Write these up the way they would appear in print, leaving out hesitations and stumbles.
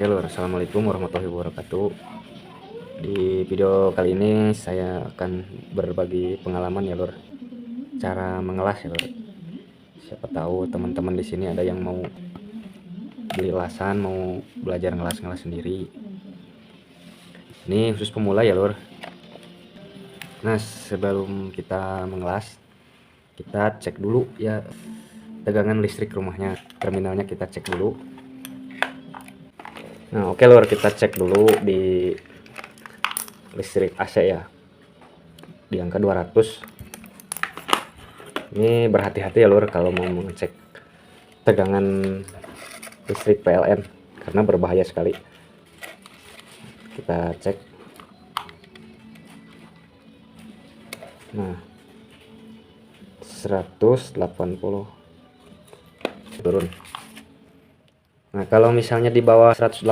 Oke lur, assalamualaikum warahmatullahi wabarakatuh. Di video kali ini saya akan berbagi pengalaman ya lur, cara mengelas ya lur. Siapa tahu teman-teman di sini ada yang mau beli elasan, mau belajar ngelas-ngelas sendiri. Ini khusus pemula ya lur. Nah, sebelum kita mengelas, kita cek dulu ya tegangan listrik rumahnya. Terminalnya kita cek dulu. Nah, oke lur, kita cek dulu di listrik AC ya, di angka 200. Ini berhati-hati ya lur kalau mau mengecek tegangan listrik PLN karena berbahaya sekali. Kita cek. Nah, 180 turun. Nah, kalau misalnya di bawah 180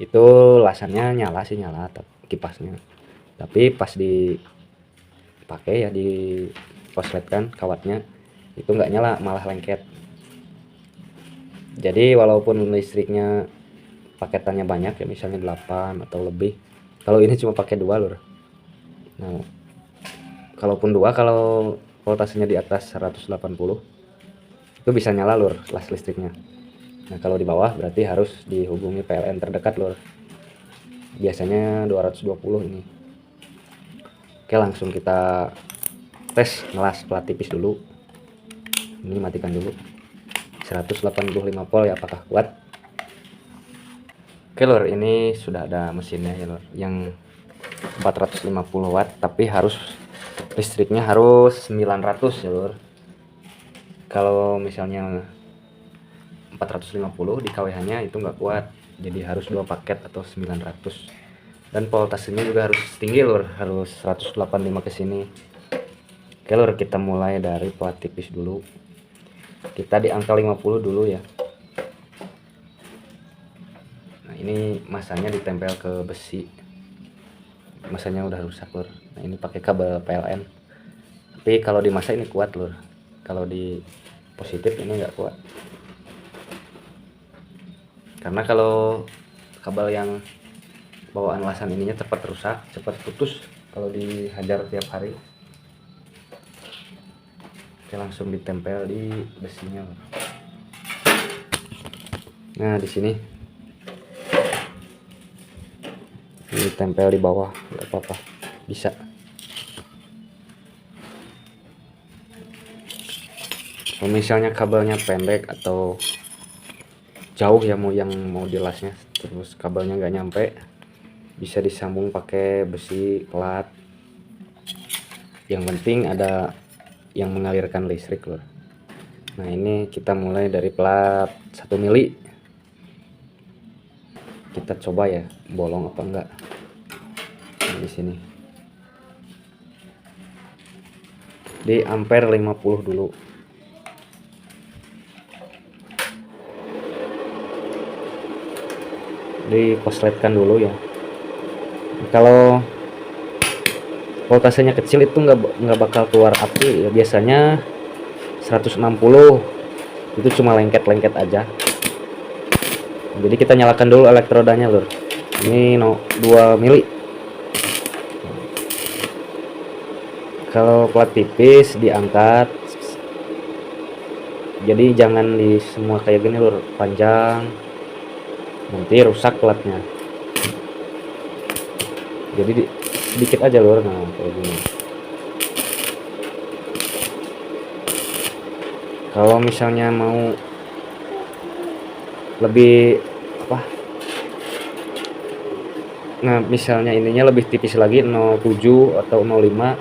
itu lasannya nyala sih, nyala kipasnya. Tapi pas dipakai ya, di kosletkan kawatnya itu nggak nyala, malah lengket. Jadi walaupun listriknya paketannya banyak ya, misalnya 8 atau lebih, kalau ini cuma pakai 2 lur. Nah, kalaupun 2, kalau voltasenya di atas 180 itu bisa nyala lur las listriknya. Nah, kalau di bawah berarti harus dihubungi PLN terdekat lur. Biasanya 220 ini. Oke, langsung kita tes ngelas plat tipis dulu. Ini matikan dulu. 185 volt ya, apakah kuat? Oke lur, ini sudah ada mesinnya ya lur, yang 450 watt, tapi harus listriknya harus 900 ya lur. Kalau misalnya 450 di kWh nya itu nggak kuat, jadi harus 2 paket atau 900. Dan voltasenya juga harus tinggi lur, harus 185 ke sini. Oke lur, kita mulai dari plat tipis dulu. Kita di angka 50 dulu ya. Nah, ini masanya ditempel ke besi. Masanya udah rusak lur. Nah, ini pakai kabel PLN. Tapi kalau di masa ini kuat lur. Kalau di positif ini nggak kuat. Karena kalau kabel yang bawaan lasan ininya cepat rusak, cepat putus kalau dihajar tiap hari. Oke, langsung ditempel di besinya. Nah, di sini ditempel di bawah, nggak apa-apa, bisa. Kalau misalnya kabelnya pendek atau jauh ya, yang mau dilasnya, terus kabelnya nggak nyampe, bisa disambung pakai besi plat. Yang penting ada yang mengalirkan listrik loh. Nah, ini kita mulai dari plat 1 mili. Kita coba ya bolong apa enggak. Nah, di sini di ampere 50 dulu. Dikosletkan dulu ya. Kalau voltasenya kecil itu nggak bakal keluar api ya, biasanya 160 itu cuma lengket-lengket aja. Jadi kita nyalakan dulu elektrodanya lur. Ini 2 mili. Kalau plat tipis diangkat, jadi jangan di semua kayak gini lur, panjang, nanti rusak platnya. Jadi sedikit aja lur. Nah, kayak gini. Kalau misalnya mau lebih apa, nah misalnya ininya lebih tipis lagi, 07 atau 05,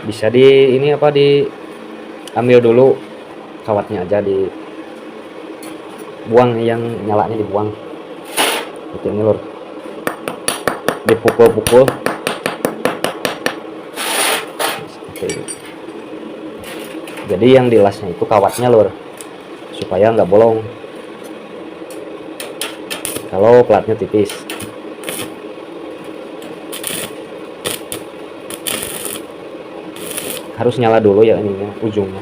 bisa di ini apa, diambil dulu kawatnya aja, dibuang, yang nyalanya dibuang. Itu ini lur, dipukul-pukul seperti ini. Jadi yang dilasnya itu kawatnya lur, supaya nggak bolong kalau platnya tipis. Harus nyala dulu ya ininya, ujungnya.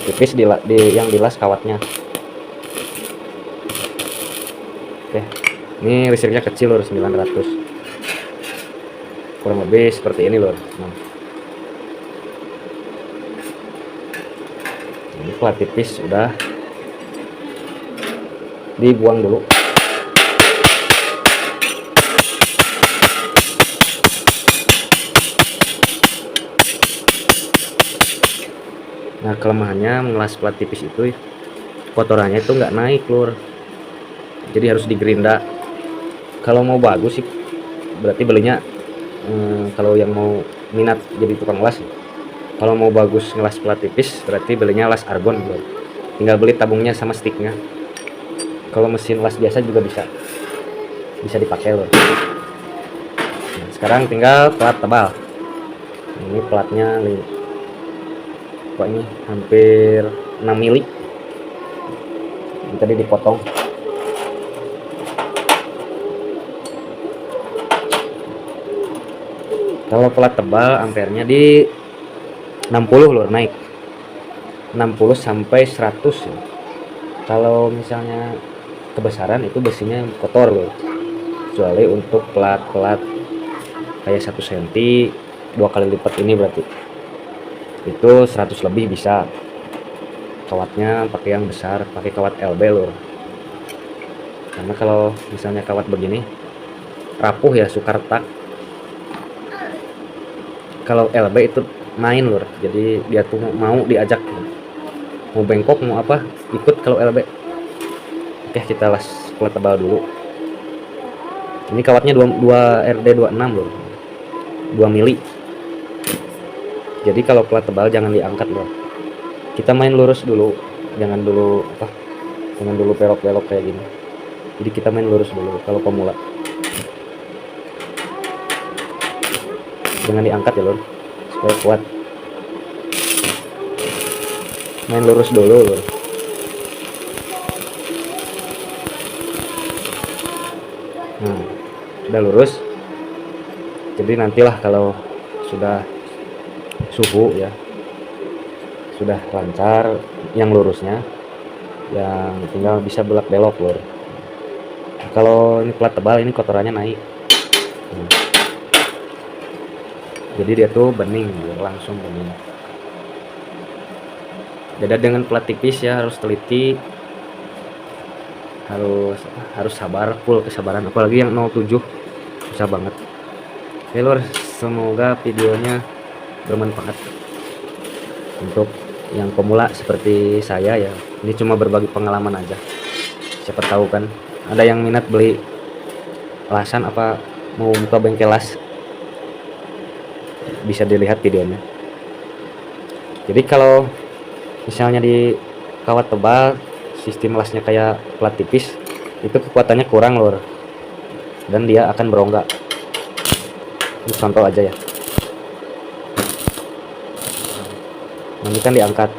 tipis yang dilas kawatnya. Oke, ini listriknya kecil lur, 900, kurang lebih seperti ini lur. Nah, ini plat tipis udah dibuang dulu. Nah, kelemahannya mengelas plat tipis itu kotorannya itu nggak naik lur, jadi harus digerinda. Kalau mau bagus sih berarti belinya kalau yang mau minat jadi tukang las, kalau mau bagus ngelas plat tipis berarti belinya las argon lur. Tinggal beli tabungnya sama sticknya. Kalau mesin las biasa juga bisa dipakai lur. Nah, sekarang tinggal plat tebal. Ini platnya ini hampir 6 mili. Ini tadi dipotong. Kalau plat tebal ampernya di 60 lur, naik 60 sampai 100 ya. Kalau misalnya kebesaran itu besinya kotor lur, kecuali untuk plat-plat kayak 1 cm 2 kali lipat ini berarti itu 100 lebih bisa. Kawatnya pakai yang besar, pakai kawat LB lur, karena kalau misalnya kawat begini rapuh ya, suka retak. Kalau LB itu main lur, jadi dia tuh mau diajak, mau bengkok mau apa ikut kalau LB. Oke, kita las plat tebal dulu. Ini kawatnya 2 RD26 lur, 2 mili. Jadi kalau plat tebal jangan diangkat lur, kita main lurus dulu, jangan dulu belok-belok kayak gini. Jadi kita main lurus dulu kalau pemula, jangan diangkat ya lur, supaya kuat. Main lurus dulu lur. Nah, sudah lurus, jadi nantilah kalau sudah suhu ya, sudah lancar yang lurusnya, yang tinggal bisa belok-belok lur. Kalau ini plat tebal ini kotorannya naik. Jadi dia tuh bening, langsung bening. Beda dengan plat tipis ya, harus teliti, harus sabar, full kesabaran, apalagi yang 07 susah banget. Oke lur, semoga videonya bermanfaat untuk yang pemula seperti saya ya. Ini cuma berbagi pengalaman aja, siapa tahu kan ada yang minat beli lasan apa mau buka bengkel las, bisa dilihat videonya. Jadi kalau misalnya di kawat tebal sistem lasnya kayak plat tipis, itu kekuatannya kurang lur, dan dia akan berongga. Ini contoh aja ya, nanti kan diangkat.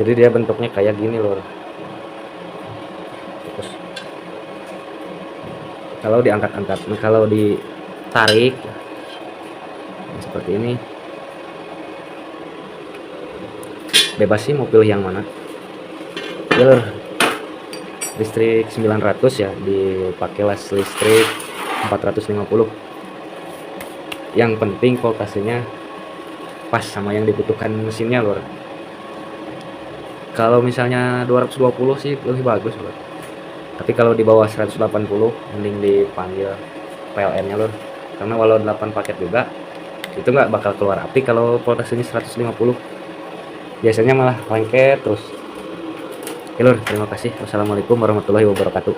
Jadi dia bentuknya kayak gini lur. Terus kalau diangkat-angkat, kalau ditarik seperti ini, bebas sih mau pilih yang mana. Lur, listrik 900 ya, dipakai las listrik 450. Yang penting voltasenya pas sama yang dibutuhkan mesinnya lur. Kalau misalnya 220 sih lebih bagus lur, tapi kalau di bawah 180 mending dipanggil PLN nya lur, karena walau 8 paket juga itu nggak bakal keluar api kalau voltasenya 150, biasanya malah lengket terus. Oke lur, terima kasih. Wassalamualaikum warahmatullahi wabarakatuh.